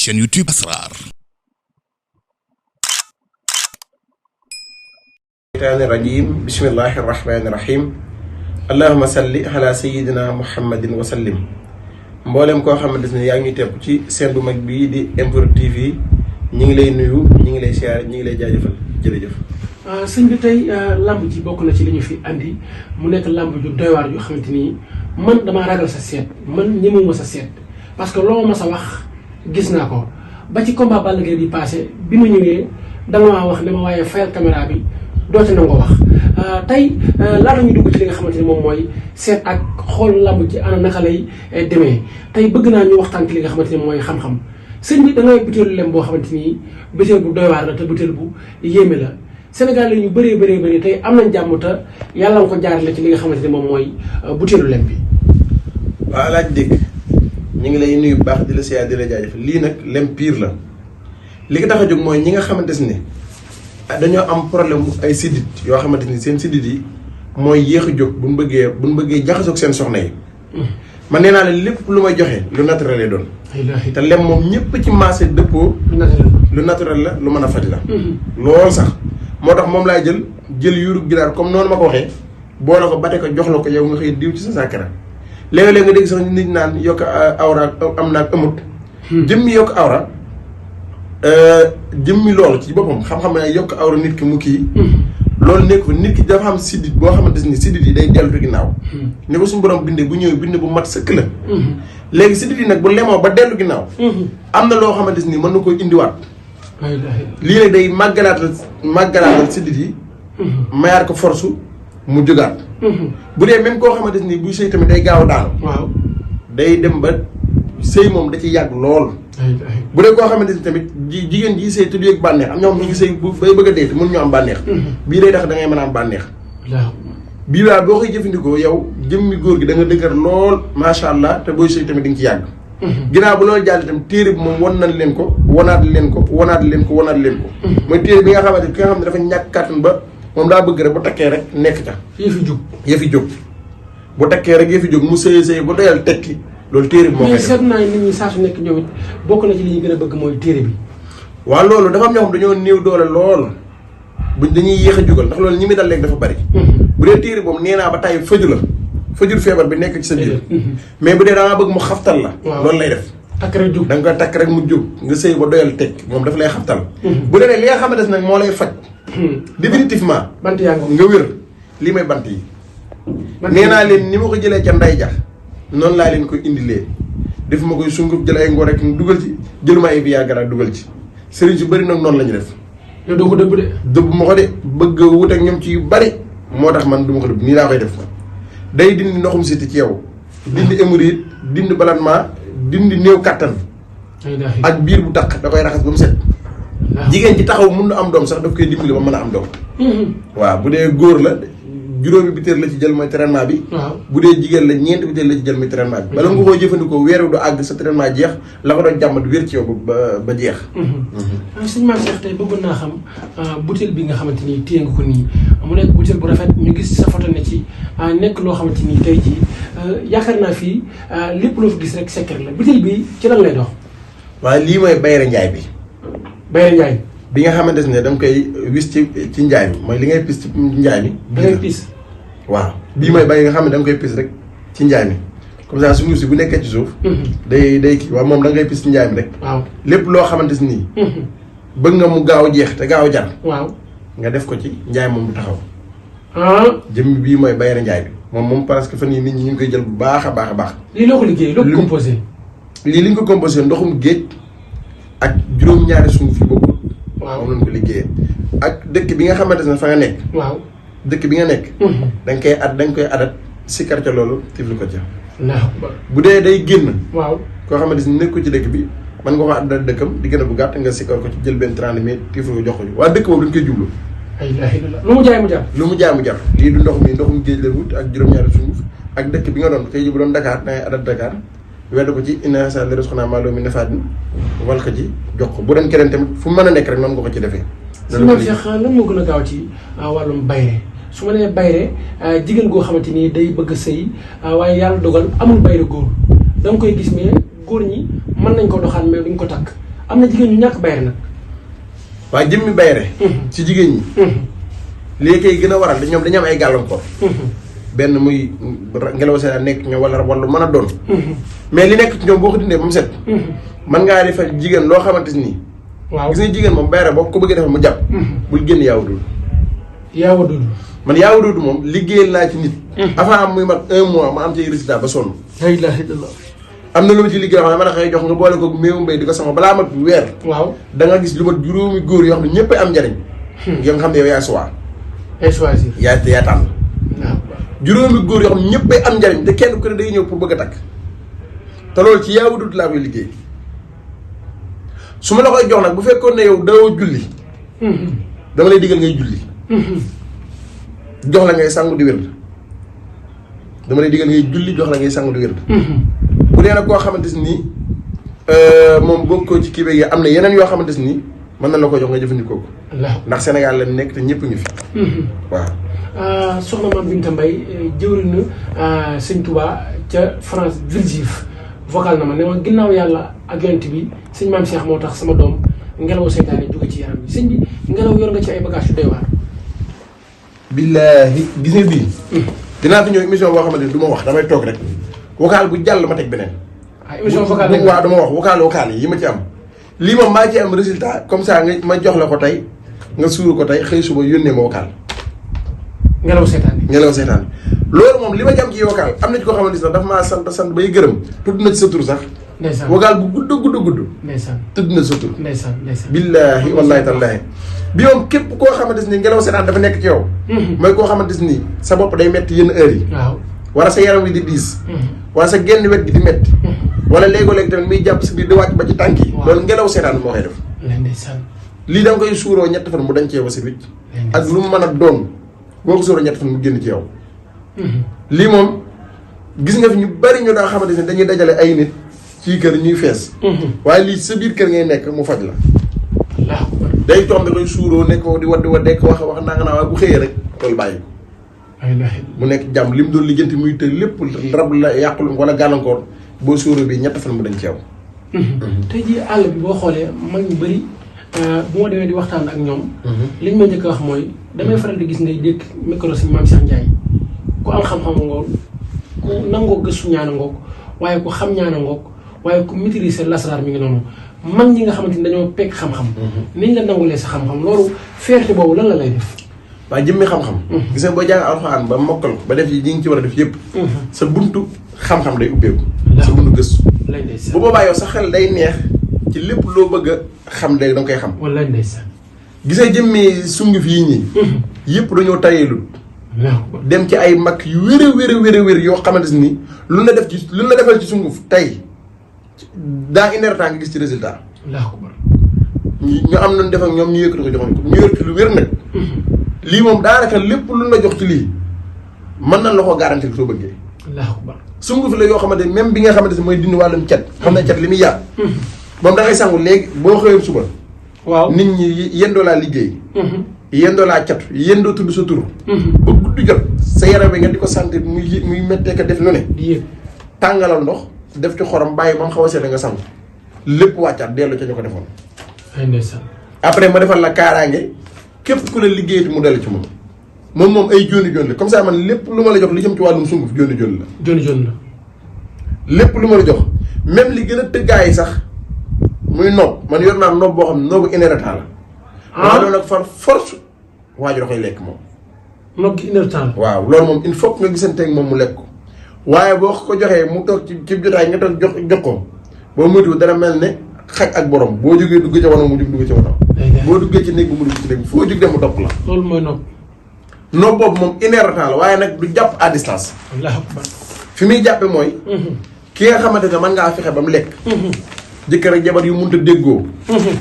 chaîne YouTube Asrar. Rajim. Bismillahir Rahmanir Rahim. Allahumma salli ala sayyidina Muhammadin wa sallim. Mboolem koo xamante ne yaa ngi tepp ci seen bu mag bii di MPROD TV ñi ngi lay nuyu ñi ngi lay siyaare ñi ngi lay jaajëfal jërëjëf. sëñ bi tey lamb ji bokk na ci li ñu fi andi mu nekk lamb ju doy waar yoo xamante ni man damaa ragal sa seet man ñemewuma sa seet parce que loo ma sa wax gis naa ko ba ci combat Balla Gaye bi passé bi ma ñëwee danga maa wax ne ma waaye fayal caméra bi doote na nga wax tey laata ñu dugg ci li nga xamante ni moom mooy seet ak xool lamb ji ana naka lay demee tey bëgg naa ñu waxtaan ci li nga xamante ni mooy xam-xam sëñ bi da ngay butéelu lem boo xamante ni butéel bu doy waar la te butéel bu yéeme la Sénégal la ñu bëree tey am nañ jàmm te yàlla nga ko jaarale ci li nga xamante ni moom mooy butéelu lem bi. waaw laaj dégg ñu ngi lay nuyu bu baax di la siyaare di la jaajëfal lii nag lem pire la li ko tax a jóg mooy ñi nga xamante ne dañoo am problème bu ay sidit yoo xamante ni seen sidit yi mooy yéex a jóg bu ñu bëggee jaxasoog seen soxna yi. man nee naa la lépp lu may joxe lu naturel lay doon. te lem moom ñëpp ci maase dëppoo. lu naturel la lu mën a faj la. lool sax moo tax moom laay jël yuuru ginaar comme noonu ma ko waxee boole ko bate ko jox la ko yow nga xëy diw ci sa sàkkara léeg-léeg nga dégg sax nit naan yokk awra am naag amut. jëmmi yokk awra jëmmi loolu ci boppam xam-xam ne yokk awra nit ki mu kii. loolu nekk fa nit ki dafa am siddit boo xamante ni siddit yi day dellu ginnaaw. ni ko suñu borom bindee bu ñëwee bind bu mat sëkk la. léegi siddit yi nag bu lemoo ba dellu ginnaaw. am na loo xamante ni mën na koo indiwaat. lii nag day màggalaatal siddit yi. mayaat ko force mu jógaat. bu dee même koo xamante ni buy sëy tamit day gaaw a daanu. waaw day dem ba sëy moom da ci yàgg lool. bu dee koo xamante ni tamit jigéen ji sëy te du yëg bànneex am ñoo xam ñu ngi sëy bu bay bëgg a dee te mënuñu am bànneex. bii day tax da ngay mën a am bànneex. bii daal boo koy jëfandikoo yow jëmmi góor gi da nga dëgër lool macha allah te booy sëy tamit di nga ci yàgg. ginnaaw bu loolu jàll itam téere bi moom wan nañ leen ko wanaat leen ko. mooy téere bi nga xamante ni ki nga xam ne dafa ñàkk kàttan ba moom daa bëgg rek bu takkee rek nekk ca. yëfi jóg bu takkee rek yëfi jóg mu sëy ba doyal tekki loolu téere bi moo koy def. seet naa nit ñi saa su nekk ñoom it bokk na ci li ñu gën a bëgg mooy téere bi. waaw loolu dafa am ñoo xam dañoo néew doole lool buñ dañuy yéex a jugal ndax loolu ñi muy dal léegi dafa bari. bu dee téere boobu nee naa ba tey fajul feebar bi nekk ci sa biir. mais bu dee da ngaa bëgg mu xaftal la. loolu lay def. takk rek jóg da nga koy takk rek mu jóg nga sëy ba doyal tekki moom dafa lay xaftal. bu dee nag li nga xamante ne nag moo lay faj. définitivement. bant yaa nga wér lii may bant yi. nee naa leen ni ma ko jëlee ca nday ja noonu laa leen koy indilee def ma koy sunguf jël ay ngor rek dugal ci jëluma ay Viagra dugal ci sëriñ si bëri nag noonu la ñu def. yow doo ko dëbb de. dëbb ma ko de bëgg wut ak ñoom ci yu bari moo tax man du ma ko dëbb nii laa koy def day dindi ndoxum siti ci yow. dindi hémorroïde dindi ballonnement dindi néew kattan. ak biir bu taq da koy raxas ba mu set. jigéen ci taxaw mun na am doom sax daf koy dimbali ba mën a am doom. waaw bu dee góor la. juróomi bitéel la ci jël mooy traitement bi. bu dee jigéen la ñeenti bitéel la ci jël mooy traitement bi. bala nga koo jëfandikoo weer wi du àgg sa traitement jeex la ko doon jàmmat wér ci yow ba jeex. sëñ Mame Cheikh tey bëggoon naa xam butéel bi nga xamante ni téye nga ko nii mu nekk butéel bu rafet ñu gis sa photo ne ci nekk loo xamante ni tey jii yaakaar naa fii lépp loo fi gis rek secret la butéel bi ci lan lay dox. waaye lii mooy Bayre Njaay bi. Bayre Njaay. bi nga xamante ne da nga koy wis ci njaay mi mooy li ngay pis ci njaay mi. da ngay pis. waaw bii mooy bay nga xam ne da nga koy pis rek ci njaay mi comme ça suñu si bu nekkee ci suuf. day kii waaw moom da ngay pis ci njaay mi rek. waaw lépp loo xamante ni. bëgg nga mu gaaw jeex te gaaw jar. waaw nga def ko ci njaay moom du taxaw. jëmm bii mooy Bayre Njaay bi moom parce que fan yii nit ñi ñu ngi koy jël bu baax a baax. lii loo ko liggéey loo ko composé. lii li ñu ko composé ndoxum géej ak juróom-ñaari suuf yi bokkul. waaw moom lañ ko liggéeyee ak dëkk bi nga xamante ne fa nga nekk. waaw dëkk bi nga nekk. dañ koy adat sikkar ca loolu tifli ko ca. bu dee day génn. waaw koo xamante ne nekk ko ci dëkk bi mën nga ko adat dëkkam di gën a bu gàtt nga sikkar ko ci jël benn 30 minutes tifli ko jox ko waa dëkk boobu dañ koy jublu. lu mu jaay mu jar. lii du ndoxum géej la wut ak juróom-ñaari suuf ak dëkk bi nga doon tey jii bu doon Dakar da ngay adat Dakar. wedd ko ci inna sa leros xanaa maaloo mi nefaat wal ko ci jox ko bu doon keneen tamit fu mën a nekk rek noonu nga ko ci defee. sëñ Mame Cheikh lan moo gën a gaaw ci wàllum bayre su ma nee bayre jigéen goo xamante ni day bëgg a sëy waaye yàlla dogal amul bayre góor da nga koy gis mais góor ñi mën nañ ko doxaan mais duñ ko takk am na jigéen ñu ñàkk bayre nag. waaye jëmmi bayre ci jigéen ñi. léegi kay gën a waral ñoom dañu am ay gàllankoor. benn muy ngelaw seen nekk ñoom wala lu mën a doon. mais li nekk ci ñoom boo ko dindee ba mu set. mën ngaa defal jigéen loo xamante ni. waaw gis nga jigéen moom bayre boo ko bëggee defal mu jàpp. bul génn yaawu dul. man yaawu dul moom liggéeyal naa ci nit. avant am muy mat 1 mois ma am ci résultat ba sonn. la ilaha illallah. am na lu ma ci liggéey xam ne ma la koy jox nga boole ko méewu mbay di ko sama balaa mat weer. waaw da nga gis lu mat juróomi góor yoo xam ne ñëpp am njariñ. yoo nga xam ne yow yaay choix. yaay choisir. yaa tànn. juróomi góor yoo xam ne ñëpp am njariñ te kenn ku ne day ñëw pour bëgg a takk. te loolu ci yaawu dul laa koy liggéey. su ma la koy jox nag bu fekkoon ne yow dawoo julli. dama lay digal ngay julli. jox la ngay sangu di wér. dama lay digal ngay julli jox la ngay sangu di wér. bu dee nag koo xamante ni moom bokkoo ci kii beeg am na yeneen yoo xamante ni mën na la ko jox nga jëfandikoo ko. ndax Sénégal la nekk te ñëpp ngi fi. waaw. soxna Mame Binta Mbaye jëwriñu sëñ Touba ca France Villejuif vocal na ma ne ma ginnaaw yàlla ak yonent bi sëñ Mame Cheikh moo tax sama doom ngelaw seytaane jóge ci yaram bi sëñ bi ngelaw yor nga ci ay bagages yu doy waar. billaahi gis nga bii. dinaa fi ñëw émission boo xamante ni du ma wax damay toog rek vocal bu jàll ma teg beneen. émission vocal rek waaw dama wax vocal yi ma ci am. lii moom maa ci am résultat comme ça nga ma jox la ko tey nga suuru ko tey xëy suba yónnee ma vocal. ngelaw seytaane. loolu moom li ma ci am ci vocal am na ci koo xamante ni sax dafa maa sant bay gërëm tudd na ci sa tur sax. ndeysaan vocal bu gudd. ndeysaan tudd na sa tur. ndeysaan. billaahi wallaahi tallaahi bi moom képp koo xamante ni ngelaw seytaane dafa nekk ci yow. mooy koo xamante ni sa bopp day metti yenn heures yi. waaw wala sa yaram wi di diis. wala sa genn wet gi di metti. wala léegoo-léegi tamit muy jàpp si biir di wàcc ba ci tànk yi. loolu ngelaw seytaane moo koy def. lii da nga koy suuroo ñett fan mu dañ cee ba si wicc. ak lu mu mën a doon boo ko suuroo ñett fan mu génn ci yow. lii moom gis nga fi ñu bari ñu daa xamante ne dañuy dajale ay nit ci kër ñuy fees. waaye lii sa biir kër ngay nekk mu faj la. day toog nga koy suuroo nekk di waddi wax naa waaye bu xëyee rek loolu bàyyi ko. mu nekk jàmm li mu doon lijjanti muy te lépp rab la yàqul wala gàllankoor boo suuroo bi ñett fan mu dañ ci yow. tey jii àll bi boo xoolee mag ñu bëri bu ma demee di waxtaan ak ñoom. liñ ma njëkk a wax mooy damay faral di gis ngay dégg micro si Mame Cheikh Ndiaye ku am xam-xam ngoog ku nangoo gëstu ñaana ngoog waaye ku xam ñaana ngoog waaye ku maîtriser lasaraar mi ngi noonu mag ñi nga xamante ni dañoo pekk xam-xam. niñ la nangulee sa xam-xam loolu fierté boobu lan la lay def. waaye jëmmi xam-xam. gis nga boo jàng alxuraan ba mokkal ko ba def yi ñi ngi ci war a def yëpp. sa buntu xam-xam day ubbeeku. sa buntu gëstu. bu boobaa yow sa xel day neex ci lépp loo bëgg a xam léegi da nga koy xam. wallaahi ndeysaan. gis nga jëmmi sunguf yi ñii. yëpp dañoo tayeelul. dem ci ay mag yu wér yoo xamante ni lu la def ci lu la defal ci sunguf tey daa une heure temps nga gis ci résultat. ñu am nañu def ak ñoom ñu yëkkati ko joxoon ko ñu yëkkati lu wér nag. lii moom daanaka lépp lu la jox ci lii mën nañ la koo garantir soo bëggee. sunguf la yoo xamante ni même bi nga xamante ni mooy dindi wàllum cet. xam ne cet li muy yàq. moom da ngay sangu léegi boo xëyoon suba. waaw nit ñi yendoo laa liggéey. yendoo laa catu yendoo tudd sa tur. ba guddi jot sa yaram bi nga di ko sentir muy méttee ka def lu ne. tàngalal ndox def ci xorom bàyyi ba mu xaw a sedd nga sangu lépp wàccaat dellu ca ñu ko defoon. après ma defal la kaaraange képp ku la liggéeyati mu dellu ci moom ay jóoni jóoni la comme ça man lépp lu ma la jox li jëm ci wàllum sunguf jóoni jóoni la. lépp lu ma la jox même li gën a tëggaay sax muy noob man yor naa noob boo xam ne noobu inérétant la. waaw doon nag far force waaju da koy lekk moom. noob gi inérétant. waaw loolu moom il faut que nga gisante ak moom mu lekk ko waaye boo ko joxee mu toog ci jotaay nga toog jox ko boo moytuwul dana mel ne xaj ak borom boo jógee dugg ca wanoo mu dugg ca wanoo. boo duggee ci néeg bi mu dugg ci néeg bi foo jóg dem mu topp la. loolu mooy noob. noob boobu moom inérétant la waaye nag du jàpp à distance. fi muy jàppe mooy. ki nga xamante ne mën ngaa fexe ba mu lekk. jëkkër ak jabar yu mënut a déggoo.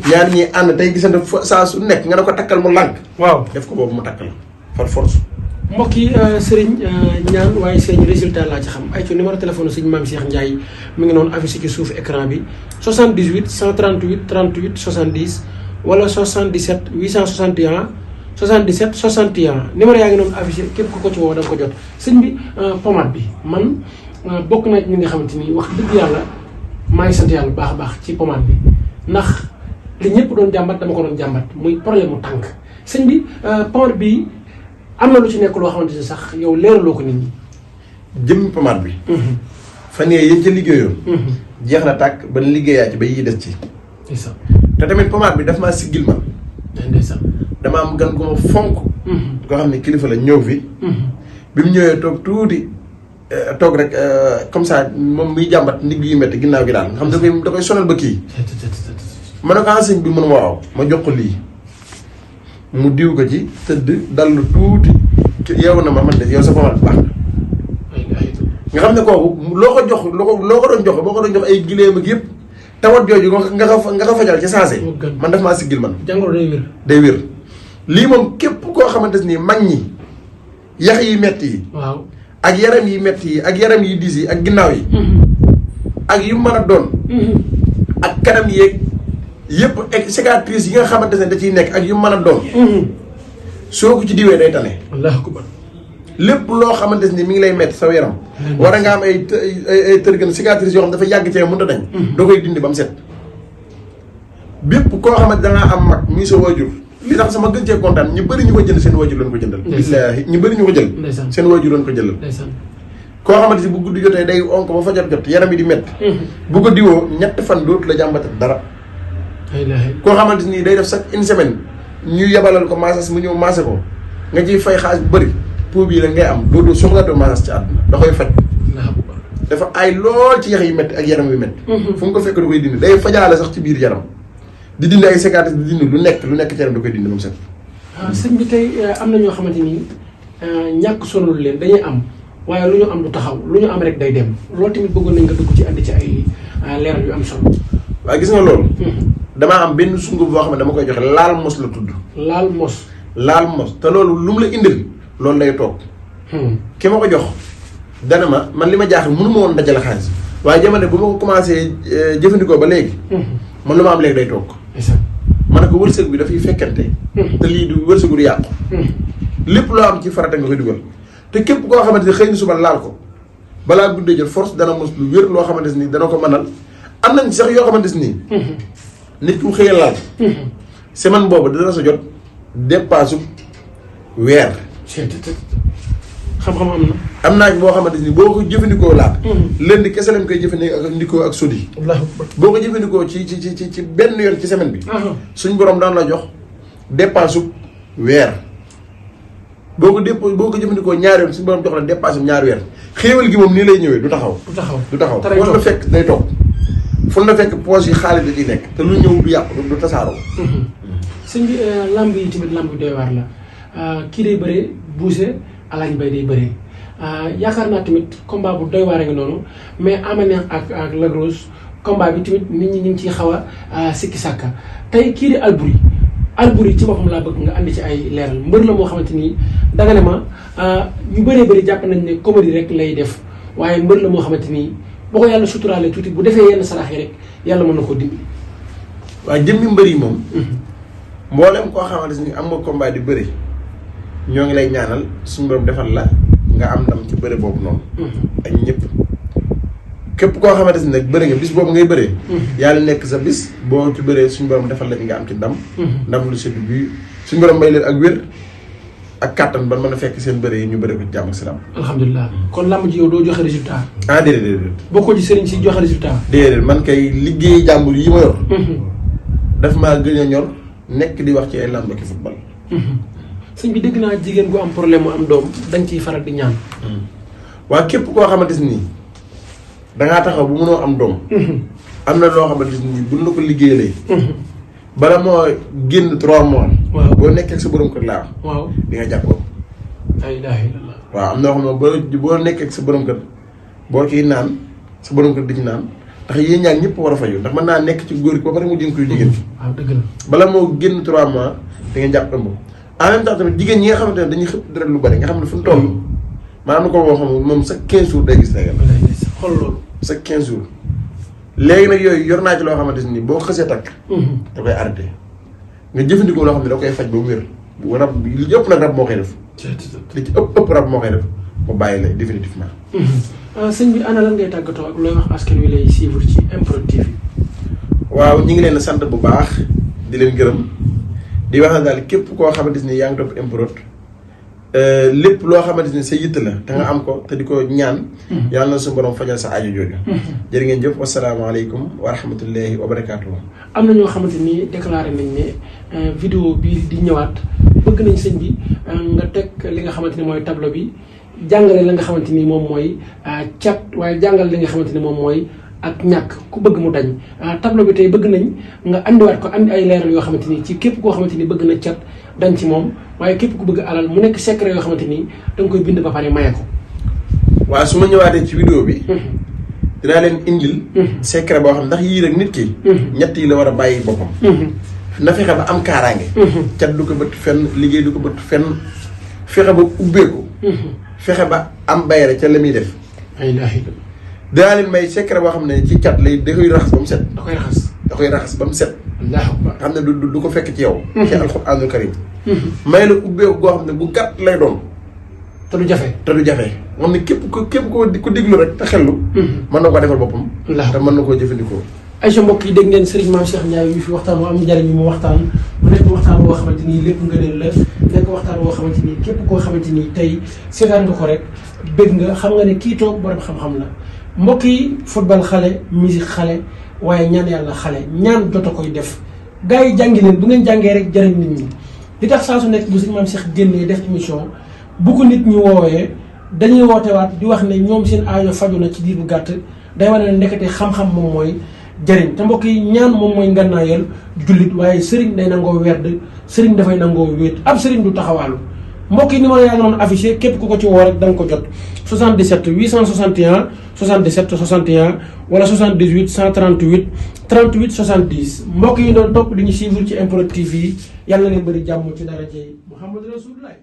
ñaar ñi ànd tey gisante saa su nekk nga ne ko takkal mu lànk. waaw def ko boobu mu takk la par force. mbokk yi Serigne ñaan waaye seen résultat laa ci xam ay ci numéro téléphone Serigne Mame Cheikh Ndiaye mi ngi noonu affiché ci suuf écran bi 78 138 38 70 wala 77 861 77 61 numéro yaa ngi noonu affiché képp ku ko ci woo da nga ko jot sëñ bi pomade bi man bokk na ñi nga xamante ni wax dëgg yàlla maa ngi sant yàlla bu baax a baax ci pomade bi ndax li ñëpp doon jàmbat dama ko doon jàmbat muy problème mu tànk sëñ bi pomade bi am na lu ci nekk loo xamante ni sax yow leeraloo ko nit ñi. jëmmi pomade bi. fan yii yéen ca liggéeyoon. jeex na tàkk ba liggéeyaa ci ba yi des ci. ndeysaan. te tamit pomade bi daf maa siggil man. ndeysaan. dama am gan gu ma fonk. koo xam ne kilifa la ñëw fi. bi mu ñëwee toog tuuti toog rek comme ça moom muy jàmbat ndigg yu métti ginnaaw gi daal nga xam da koy sonal ba kii. ma ne ko enseigne bi mun waaw ma jox ko lii mu diw ko ci tëdd dallu tuuti yow na ma man de yow sa pomade baax na. nga xam ne kooku loo ko jox loo ko doon jox boo ko doon jox ay gileem ak yëpp tawat jooju nga ko fajal ci saase. man daf maa siggil man. jàngoro day wér. lii moom képp koo xamante ni mag ñi yax yi metti yi. waaw ak yaram yi metti yi ak yaram yi diis yi ak ginnaaw yi. ak yu mën a doon. ak kanam yeeg yëpp ak cicatrice yi nga xamante ne da ciy nekk ak yu mën a doon. soo ko ci diwee day tane. allahu akbar. lépp loo xamante ni mi ngi lay metti sa yaram. war a nga am ay tërgën cicatrice yoo xam dafa yàgg cee mënut a dañ. doo koy dindi ba mu set. bépp koo xamante da ngaa am mag muy sa waajur li tax sama gën cee kontaan ñu bëri ñu ko jënd seen waajur lañ ko jëndal. billaahi ñu bëri ñu ko jël. seen waajur lañ ko jëlal. koo xamante si bu guddi jotee day onk ba fajar jot yaram yi di metti bu ko diwoo ñett fan dootu la jàmbatat dara. koo xamante ni day def chaque une semaine ñu yabalal ko massage mu ñëw massé ko nga ciy fay xaalis bu bëri pour bii la ngay am dootu soxlaatoo massage ci àdduna da koy faj. dafa ay lool ci yax yi metti ak yaram yu metti fu mu ko fekk da koy dindi day fajaale sax ci biir yaram di dindi ay cicatrices di dindi lu nekk ci yaram da koy dindi moom set. sëñ bi tey am na ñoo xamante ni ñàkk sonal leen dañuy am waaye lu ñu am du taxaw lu ñu am rek day dem loolu tamit bëggoon nañ nga dugg ci andi ci ay leeral yu am solo. waaye gis nga loolu. damaa am benn sunguf boo xam ne dama koy joxe laal mos la tudd. laal mos te loolu lu mu la indil loolu lay toog. ki ma ko jox dana man li ma jaaxle mënu ma woon dajale xaalis waaye jamono bu ma ko commencé jëfandikoo ba léegi. man lu ma am léegi day toog. ma ne ko wërsëg bi dafay fekkante. te lii du wërsëgu du yàqu. lépp loo am ci farata nga koy dugal. te képp koo xamante ni xëy na suba laal ko balaa guddee jël force dana mos lu wér loo xamante ni dana ko mënal am nañ sax yoo xamante ni. nit ku xëy laal. semaine boobu dana sa jot dépasse weer. xam-xam am na. am naa boo xamante ni boo ko jëfandikoo laat. lundi kese lañ koy jëfandikoo ak sodi. boo ko jëfandikoo ci benn yoon ci semaine bi. suñ borom daan la jox dépasse weer. boo ko jëfandikoo ñaari yoon suñu borom jox la dépassé ñaari weer xéewal gi moom nii lay ñëwee du taxaw. fu la fekk day toog fu la fekk poche yi xaalis da ciy nekk te lu ñëw du yàqu du tasaaroo. sëñ bi lamb yi tamit lamb doy waar la kii day bëree Boucher Alaaji Mbay day bëree yaakaar naa tamit combat bu doy waar nga noonu mais Ama Neex ak Lac Rose combat bi tamit nit ñi ñu ngi ciy xaw a sikki sàkka tey kii di Alboury ci boppam laa bëgg nga andi ci ay leeral mbër la moo xamante ni danga ne ma ñu bëree bëri jàpp nañ ne comédie rek lay def waaye mbër la moo xamante ni boo ko yàlla suturaale tuuti bu defee yenn sarax yi rek yàlla mën na koo dimbali. waaye jëmmi mbër yi moom. mboolem koo xamante ni am nga combat di bëri ñoo ngi lay ñaanal suñu borom defal la nga am ndam ci bëri boobu noonu. ak ñëpp. képp koo xamante ni nag bëri nga bis boobu ngay bëree. yàlla nekk sa bis boo ci bëree suñu borom defal la nga am ci ndam. ndam lu sedd bi suñu borom may leen ak wér ak kàttan ba mën a fekk seen bëri yi ñu bëri ko ci jàmm ak salaam. alhamdulilah kon làmb ji yow doo joxe résultat. déedéet. bokkoo ci sëriñ si joxe résultat. déedéet man kay liggéey jàmbur yi ma yor. daf maa gën a ñor nekk di wax ci ay làmb ak football. sëñ bi dégg naa jigéen gu am problème mu am doom dañ ciy faral di ñaan. waa képp koo xamante ni. dangaa taxaw bu mënoo am doom. am na loo xamante ni buñ la ko liggéeyalee. bala moo génn 3 mois. waaw boo nekkee ak sa borom kër laa wax. waaw di nga jàppoo. la ilaha illallah. waaw am na loo xam ne boo nekkee ak sa borom kër boo ciy naan sa borom kër di ci naan ndax yéen ñaar ñëpp war a faju ndax mën naa nekk ci góor gi ba pare mu jëm koy jigéen fi. waaw dëgg la. bala moo génn 3 mois di nga jàpp ëmb. en même temps tamit jigéen ñi nga xamante ne dañuy xëpp dara lu bari nga xam ne fu mu toll. maanaam na ko boo xam ne moom chaque 15 jours day gis régal. xool loolu. chaque 15 jours léegi nag yooyu yor naa ci loo xamante ni boo xësee takk. da koy arrêté nga jëfandikoo loo xam ne da koy faj ba mu wér bu rab bi li ëpp nag rab moo koy def. li ci ëpp rab moo koy def mu bàyyi la définitivement. sëñ bi ana lan ngay tàggatoo ak looy wax askan wi lay suivre ci MPROD TV. waaw ñu ngi leen di sant bu baax di leen gërëm di wax daal képp koo xamante ni yaa ngi topp MPROD lépp loo xamante ni sa yitt la te nga am ko te di ko ñaan yàlla na suñu borom fajal sa aajo jooju jërë ngeen jëf wasalaamaaleykum wa rahmatullahi wa barakaatu. am na ñoo xamante ni déclaré nañ ne vidéo bi di ñëwaat bëgg nañ sëñ bi nga teg li nga xamante ni mooy tableau bi jàngale la nga xamante ni moom mooy cat waaye jàngale li nga xamante ni moom mooy ak ñàkk ku bëgg mu dañ tableau bi tey bëgg nañ nga andiwaat ko andi ay leeral yoo xamante ni ci képp koo xamante ni bëgg na cat dañ ci moom waaye képp ku bëgg alal mu nekk secret yoo xamante ni da nga koy bind ba pare maye ko. waaw su ma ñëwaatee ci vidéo bi dinaa leen indil secret boo xam ndax yii rek nit ki ñett yi la war a bàyyi boppam na fexe ba am kaaraange cat du ko bët fenn liggéey du ko bët fenn fexe ba ubbeeku fexe ba am bayre ca la muy def dinaa leen may secret boo xam ne ci cat lay da koy raxas ba mu set da koy raxas ba mu set xam ne du ko fekk ci yow ci alxuraanul karim may la ubbeeku goo xam ne bu gàtt lay doon te du jafe xam ne képp ko déglu rek te xellu mën na ko defal boppam te mën na koo jëfandikoo. Aïcha mbokk yi dégg ngeen Serigne Mame Cheikh Ndiaye yu fi waxtaan am njariñ mu waxtaan mu nekk waxtaan boo xamante ni lépp nga leen la nekk waxtaan boo xamante ni képp koo xamante ni tey seetaan nga ko rek bëgg nga xam nga ne kii toog borom xam-xam la mbokk yi football xale musique xale waaye ñaan yàlla xale ñaan jot a koy def gars yi jàngi leen bu ngeen jàngee rek jëriñ nit ñi li tax saa su nekk bu Serigne Mame Cheikh génnee def émission bu ko nit ñi woowee dañuy wootewaat di wax ne ñoom seen aajo faju na ci diir bu gàtt day wane ne ndekete xam-xam moom mooy jëriñ te mbokk yi ñaan moom mooy ngànnaayal jullit waaye sëriñ day nangoo werd sëriñ dafay nangoo wéet ab sëriñ du taxawaalu mbokk yi numéro yaa ngi doon affiché képp ku ko ci woo rek da nga ko jot 77 861 77 61 wala 78 138 38 70 mbokk yi doon topp di ñu suivre ci MPROD TV yàlla na leen bëri jàmm ci daraja Muhammad Rasulullah